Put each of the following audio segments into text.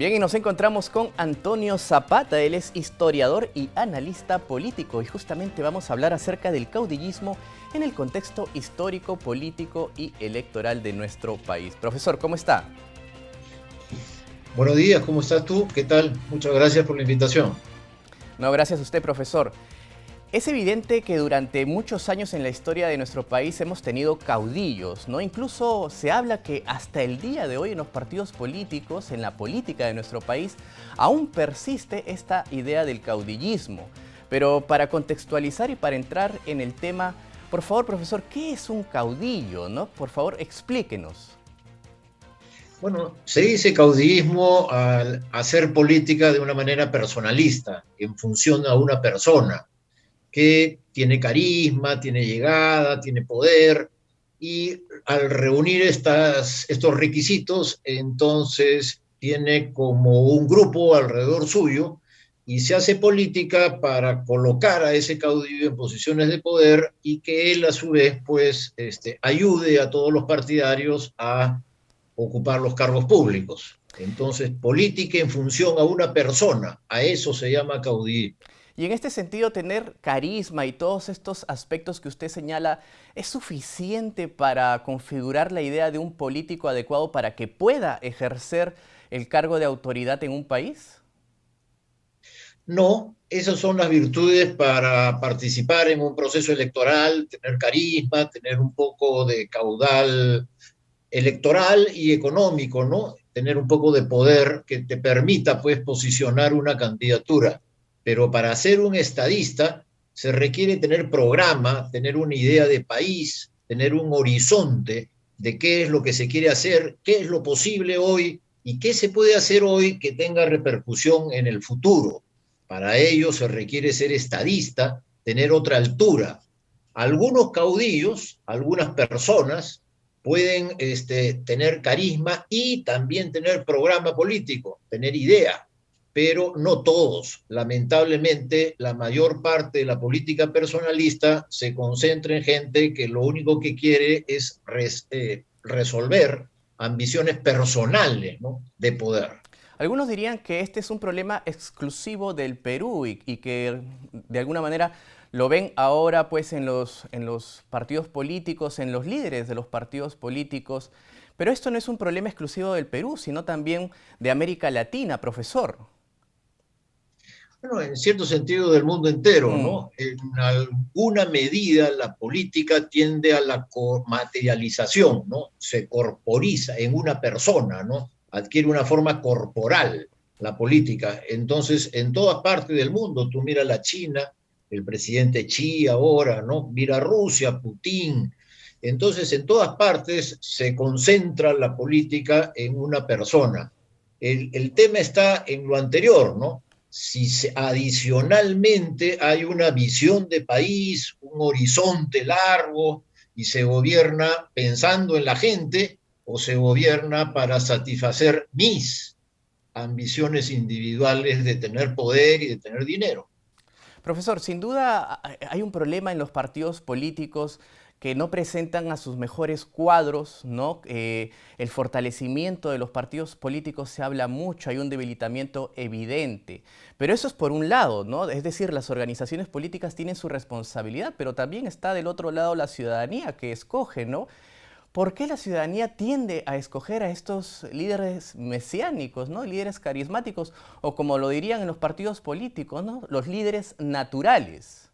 Bien, y nos encontramos con Antonio Zapata. Él es historiador y analista político y justamente vamos a hablar acerca del caudillismo en el contexto histórico, político y electoral de nuestro país. Profesor, ¿cómo está? Buenos días, ¿cómo estás tú? ¿Qué tal? Muchas gracias por la invitación. No, gracias a usted, profesor. Es evidente que durante muchos años en la historia de nuestro país hemos tenido caudillos, ¿no? Incluso se habla que hasta el día de hoy en los partidos políticos, en la política de nuestro país, aún persiste esta idea del caudillismo. Pero para contextualizar y para entrar en el tema, por favor, profesor, ¿qué es un caudillo, no? Por favor, explíquenos. Bueno, se dice caudillismo al hacer política de una manera personalista, en función a una persona que tiene carisma, tiene llegada, tiene poder, y al reunir estos requisitos, entonces tiene como un grupo alrededor suyo y se hace política para colocar a ese caudillo en posiciones de poder y que él a su vez pues ayude a todos los partidarios a ocupar los cargos públicos. Entonces, política en función a una persona, a eso se llama caudillo. Y en este sentido, tener carisma y todos estos aspectos que usted señala, ¿es suficiente para configurar la idea de un político adecuado para que pueda ejercer el cargo de autoridad en un país? No, esas son las virtudes para participar en un proceso electoral, tener carisma, tener un poco de caudal electoral y económico, ¿no? Tener un poco de poder que te permita, pues, posicionar una candidatura. Pero para ser un estadista se requiere tener programa, tener una idea de país, tener un horizonte de qué es lo que se quiere hacer, qué es lo posible hoy y qué se puede hacer hoy que tenga repercusión en el futuro. Para ello se requiere ser estadista, tener otra altura. Algunos caudillos, algunas personas pueden tener carisma y también tener programa político, tener idea, pero no todos. Lamentablemente, la mayor parte de la política personalista se concentra en gente que lo único que quiere es resolver ambiciones personales, ¿no?, de poder. Algunos dirían que este es un problema exclusivo del Perú y que de alguna manera lo ven ahora pues en los partidos políticos, en los líderes de los partidos políticos. Pero esto no es un problema exclusivo del Perú, sino también de América Latina, profesor. Bueno, en cierto sentido del mundo entero, Mm. ¿no? En alguna medida la política tiende a la materialización, ¿no? Se corporiza en una persona, ¿no? Adquiere una forma corporal la política. Entonces, en todas partes del mundo, tú mira la China, el presidente Xi ahora, ¿no? Mira Rusia, Putin. Entonces, en todas partes se concentra la política en una persona. El tema está en lo anterior, ¿no? Si adicionalmente hay una visión de país, un horizonte largo y se gobierna pensando en la gente o se gobierna para satisfacer mis ambiciones individuales de tener poder y de tener dinero. Profesor, sin duda hay un problema en los partidos políticos que no presentan a sus mejores cuadros, ¿no? El fortalecimiento de los partidos políticos se habla mucho, hay un debilitamiento evidente. Pero eso es por un lado, ¿no? Es decir, las organizaciones políticas tienen su responsabilidad, pero también está del otro lado la ciudadanía que escoge, ¿no? ¿Por qué la ciudadanía tiende a escoger a estos líderes mesiánicos, ¿no? Líderes carismáticos, o como lo dirían en los partidos políticos, ¿no? Los líderes naturales.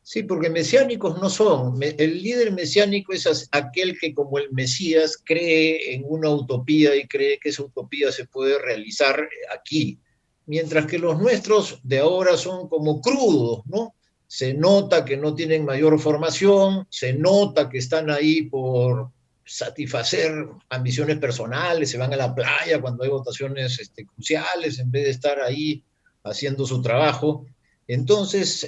Sí, porque mesiánicos no son. El líder mesiánico es aquel que como el Mesías cree en una utopía y cree que esa utopía se puede realizar aquí. Mientras que los nuestros de ahora son como crudos, ¿no? Se nota que no tienen mayor formación, se nota que están ahí por satisfacer ambiciones personales, se van a la playa cuando hay votaciones cruciales en vez de estar ahí haciendo su trabajo. Entonces,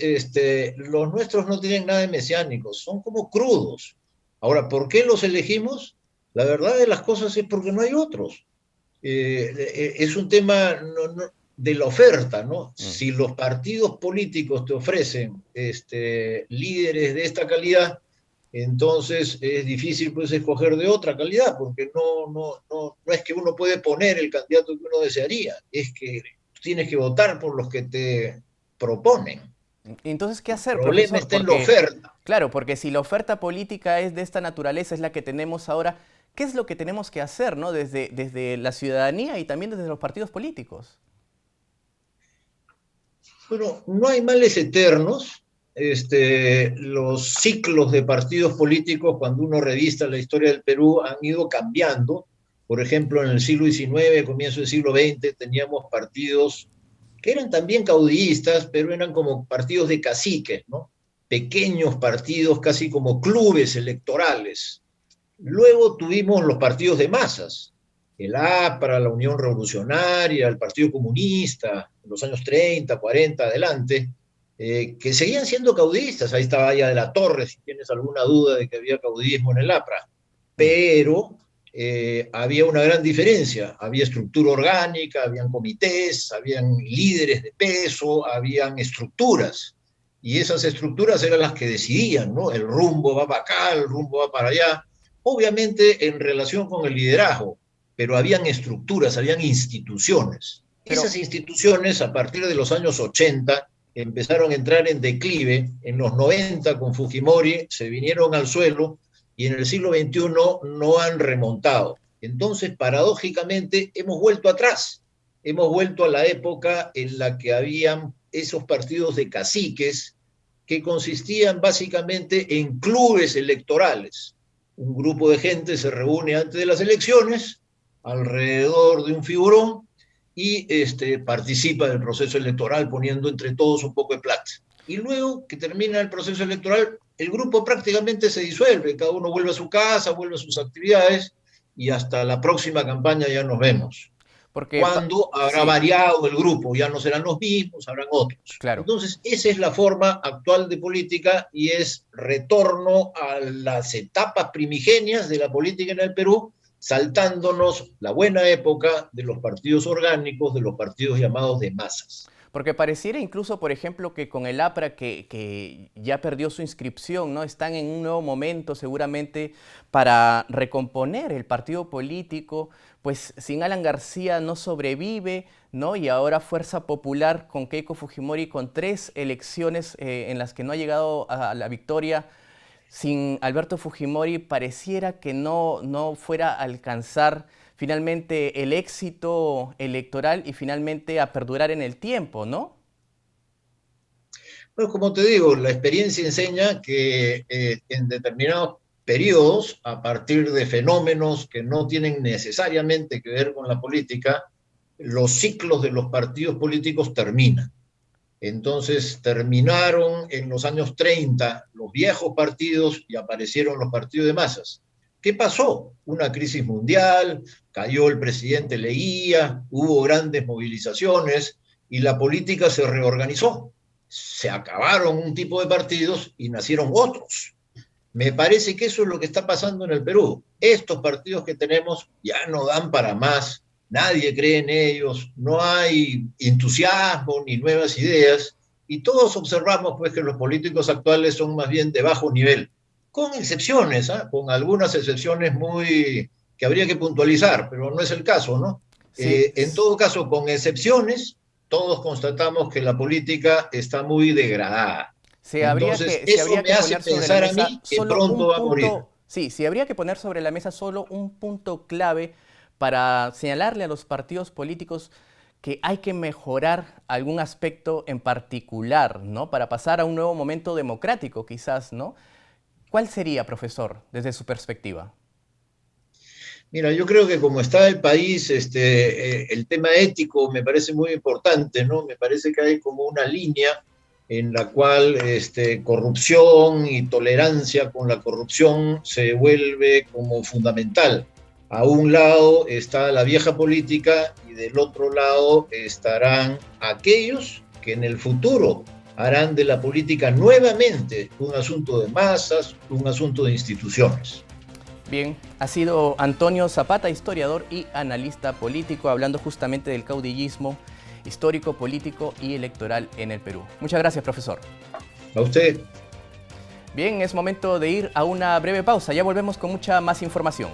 los nuestros no tienen nada de mesiánicos, son como crudos. Ahora, ¿por qué los elegimos? La verdad de las cosas es porque no hay otros. Es un tema de la oferta, ¿no? Mm. Si los partidos políticos te ofrecen líderes de esta calidad, Entonces es difícil pues escoger de otra calidad, porque no es que uno puede poner el candidato que uno desearía, es que tienes que votar por los que te proponen. Entonces, ¿qué El hacer, problema profesor? está en la Porque, oferta. claro, porque si la oferta política es de esta naturaleza, es la que tenemos ahora, ¿qué es lo que tenemos que hacer, ¿no? Desde la ciudadanía y también desde los partidos políticos. Bueno, no hay males eternos. Los ciclos de partidos políticos, cuando uno revista la historia del Perú, han ido cambiando. Por ejemplo, en el siglo XIX, comienzo del siglo XX, teníamos partidos que eran también caudillistas, pero eran como partidos de caciques, ¿no? Pequeños partidos, casi como clubes electorales. Luego tuvimos los partidos de masas, el APRA, la Unión Revolucionaria, el Partido Comunista, en los años 30, 40, adelante, que seguían siendo caudillistas. Ahí estaba Aya de la Torre, si tienes alguna duda de que había caudillismo en el APRA. Mm. Pero había una gran diferencia. Había estructura orgánica, habían comités, habían líderes de peso, habían estructuras. Y esas estructuras eran las que decidían, ¿no? El rumbo va para acá, el rumbo va para allá, obviamente en relación con el liderazgo, pero habían estructuras, habían instituciones. Pero, Esas instituciones, a partir de los años 80, empezaron a entrar en declive. En los 90, con Fujimori, se vinieron al suelo y en el siglo XXI no han remontado. Entonces, paradójicamente, hemos vuelto atrás. Hemos vuelto a la época en la que habían esos partidos de caciques que consistían básicamente en clubes electorales. Un grupo de gente se reúne antes de las elecciones alrededor de un figurón y participa del proceso electoral poniendo entre todos un poco de plata. Y luego que termina el proceso electoral, el grupo prácticamente se disuelve, cada uno vuelve a su casa, vuelve a sus actividades y hasta la próxima campaña ya nos vemos. porque, Cuando habrá sí, variado el grupo, ya no serán los mismos, habrán otros. claro. Entonces, esa es la forma actual de política y es retorno a las etapas primigenias de la política en el Perú, saltándonos la buena época de los partidos orgánicos, de los partidos llamados de masas. Porque pareciera incluso, por ejemplo, que con el APRA, que ya perdió su inscripción, ¿no? Están en un nuevo momento seguramente para recomponer el partido político, pues sin Alan García no sobrevive, ¿no? Y ahora Fuerza Popular con Keiko Fujimori, con 3 elecciones en las que no ha llegado a la victoria, sin Alberto Fujimori pareciera que no fuera a alcanzar finalmente el éxito electoral y finalmente a perdurar en el tiempo, ¿no? Bueno, como te digo, la experiencia enseña que en determinados periodos, a partir de fenómenos que no tienen necesariamente que ver con la política, los ciclos de los partidos políticos terminan. Entonces terminaron en los años 30 los viejos partidos y aparecieron los partidos de masas. ¿Qué pasó? Una crisis mundial, cayó el presidente Leguía, hubo grandes movilizaciones y la política se reorganizó. Se acabaron un tipo de partidos y nacieron otros. Me parece que eso es lo que está pasando en el Perú. Estos partidos que tenemos ya no dan para más, nadie cree en ellos, no hay entusiasmo ni nuevas ideas, y todos observamos pues que los políticos actuales son más bien de bajo nivel, con excepciones, con algunas excepciones muy que habría que puntualizar, pero no es el caso, ¿no? Sí, En todo caso, con excepciones, todos constatamos que la política está muy degradada. Entonces, se eso habría me que hace poner sobre la pensar a mesa mí que solo pronto un va a morir. punto, sí, sí habría que poner sobre la mesa solo un punto clave para señalarle a los partidos políticos que hay que mejorar algún aspecto en particular, ¿no? Para pasar a un nuevo momento democrático, quizás, ¿no? ¿Cuál sería, profesor, desde su perspectiva? Mira, yo creo que como está el país, el tema ético me parece muy importante, ¿no? Me parece que hay como una línea en la cual corrupción y tolerancia con la corrupción se vuelve como fundamental. A un lado está la vieja política y del otro lado estarán aquellos que en el futuro harán de la política nuevamente un asunto de masas, un asunto de instituciones. Bien, ha sido Antonio Zapata, historiador y analista político, hablando justamente del caudillismo histórico, político y electoral en el Perú. Muchas gracias, profesor. A usted. Bien. Bien, es momento de ir a una breve pausa. Ya volvemos con mucha más información.